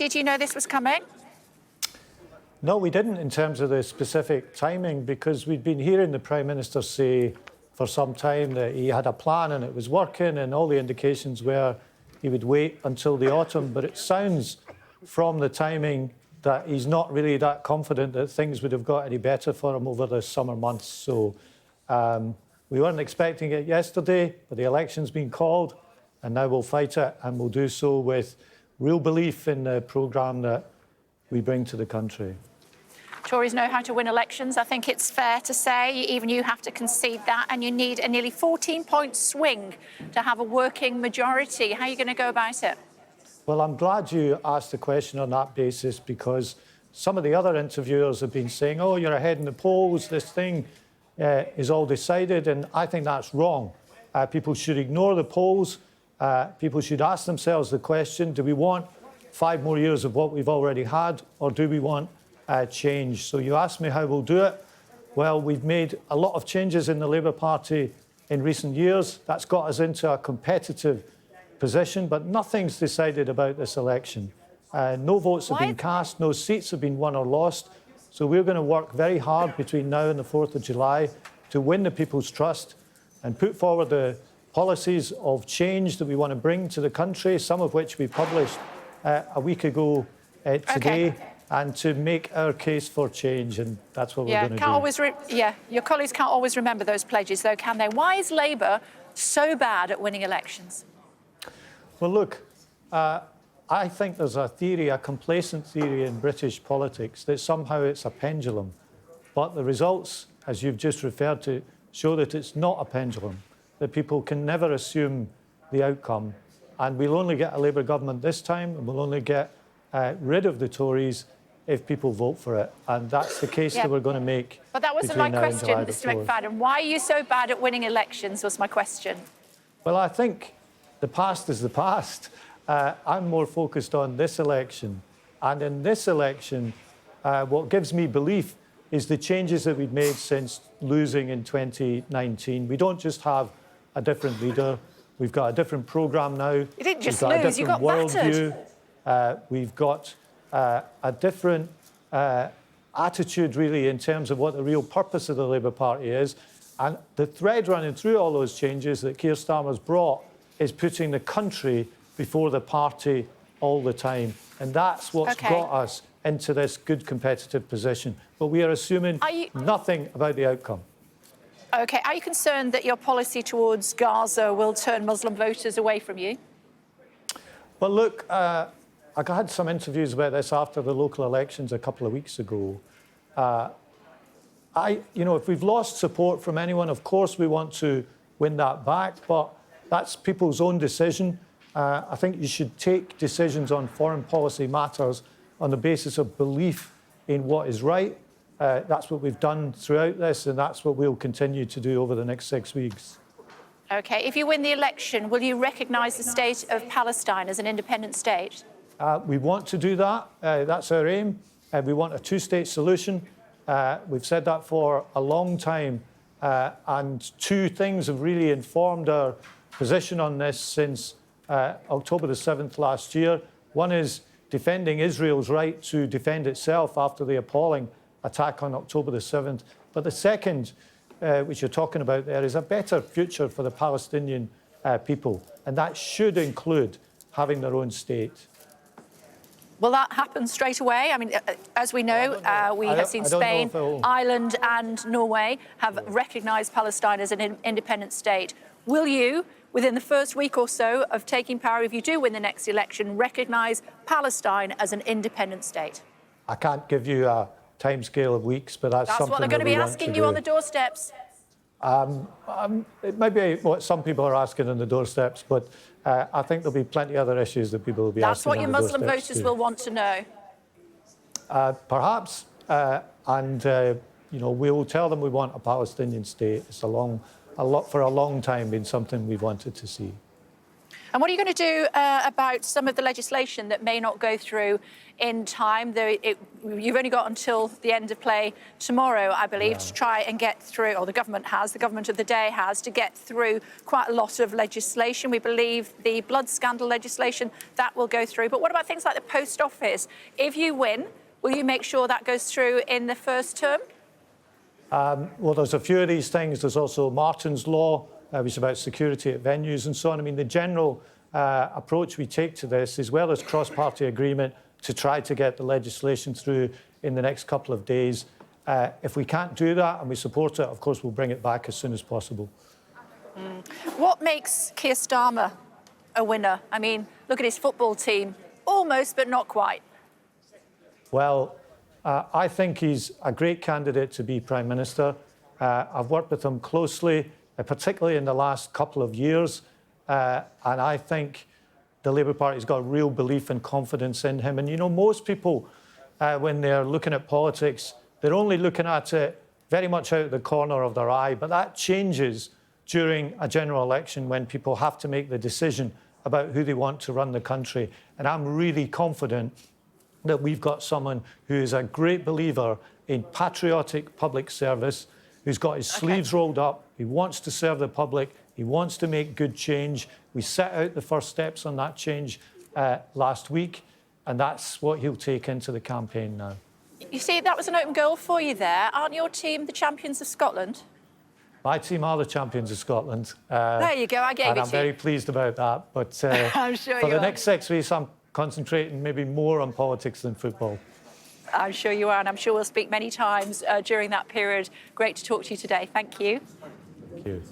Did you know this was coming? No, we didn't in terms of the specific timing, because we'd been hearing the Prime Minister say for some time that he had a plan and it was working, and all the indications were he would wait until the autumn. But it sounds from the timing that he's not really that confident that things would have got any better for him over the summer months. So we weren't expecting it yesterday, but the election's been called, and now we'll fight it, and we'll do so with real belief in the programme that we bring to the country. Tories know how to win elections. I think it's fair to say even you have to concede that, and you need a nearly 14-point swing to have a working majority. How are you going to go about it? Well, I'm glad you asked the question on that basis, because some of the other interviewers have been saying, oh, you're ahead in the polls, this thing is all decided, and I think that's wrong. People should ignore the polls. People should ask themselves the question, do we want 5 more years of what we've already had, or do we want change? So you asked me how we'll do it. Well, we've made a lot of changes in the Labour Party in recent years. That's got us into a competitive position, but nothing's decided about this election. No votes have been cast, no seats have been won or lost. So we're going to work very hard between now and the 4th of July to win the people's trust and put forward the policies of change that we want to bring to the country, some of which we published a week ago today, and to make our case for change, and that's what we're going to do. Your colleagues can't always remember those pledges, though, can they? Why is Labour so bad at winning elections? Well, look, I think there's a theory, a complacent theory in British politics, that somehow it's a pendulum. But the results, as you've just referred to, show that it's not a pendulum, that people can never assume the outcome. And we'll only get a Labour government this time, and we'll only get rid of the Tories if people vote for it. And that's the case that we're going to make. But that wasn't my question, Mr McFadden. Why are you so bad at winning elections, was my question. Well, I think the past is the past. I'm more focused on this election. And in this election, what gives me belief is the changes that we've made since losing in 2019. We don't just have a different leader. We've got a different programme now. You didn't just lose, you got battered. We've got a different attitude, really, in terms of what the real purpose of the Labour Party is. And the thread running through all those changes that Keir Starmer's brought is putting the country before the party all the time. And that's what's got us into this good competitive position. But we are assuming nothing about the outcome. OK. Are you concerned that your policy towards Gaza will turn Muslim voters away from you? Well, look, I had some interviews about this after the local elections a couple of weeks ago. If we've lost support from anyone, of course we want to win that back, but that's people's own decision. I think you should take decisions on foreign policy matters on the basis of belief in what is right. That's what we've done throughout this, and that's what we'll continue to do over the next 6 weeks. OK. If you win the election, will you recognise the state of Palestine as an independent state? We want to do that. That's our aim. We want a two-state solution. We've said that for a long time. And 2 things have really informed our position on this since October the 7th last year. One is defending Israel's right to defend itself after the appalling attack on October the 7th. But the second, which you're talking about there, is a better future for the Palestinian people. And that should include having their own state. Will that happen straight away? I mean, as we know, we have seen Spain, Ireland and Norway have recognised Palestine as an independent state. Will you, within the first week or so of taking power, if you do win the next election, recognise Palestine as an independent state? I can't give you a timescale of weeks, but that's something what they're going to be asking you on the doorsteps. It might be what some people are asking on the doorsteps, but I think there'll be plenty of other issues that people will be asking on the doorsteps. That's what your Muslim voters will want to know. Perhaps, we will tell them we want a Palestinian state. It's for a long time been something we've wanted to see. And what are you going to do about some of the legislation that may not go through in time? You've only got until the end of play tomorrow, I believe, to try and get through, or the government of the day has, to get through quite a lot of legislation. We believe the blood scandal legislation, that will go through. But what about things like the post office? If you win, will you make sure that goes through in the first term? Well, there's a few of these things. There's also Martin's Law, which is about security at venues and so on. I mean, the general approach we take to this, as well as cross-party agreement, to try to get the legislation through in the next couple of days. If we can't do that and we support it, of course, we'll bring it back as soon as possible. What makes Keir Starmer a winner? I mean, look at his football team. Almost, but not quite. Well, I think he's a great candidate to be Prime Minister. I've worked with him closely, particularly in the last couple of years. And I think the Labour Party's got a real belief and confidence in him. And, you know, most people, when they're looking at politics, they're only looking at it very much out of the corner of their eye. But that changes during a general election when people have to make the decision about who they want to run the country. And I'm really confident that we've got someone who is a great believer in patriotic public service, who's got his sleeves rolled up, he wants to serve the public, he wants to make good change. We set out the first steps on that change last week, and that's what he'll take into the campaign now. You see, that was an open goal for you there. Aren't your team the champions of Scotland? My team are the champions of Scotland. There you go, I gave it to you. And I'm very pleased about that. But I'm sure for you the are. next 6 weeks, I'm concentrating maybe more on politics than football. I'm sure you are, and I'm sure we'll speak many times during that period. Great to talk to you today. Thank you. Thank you.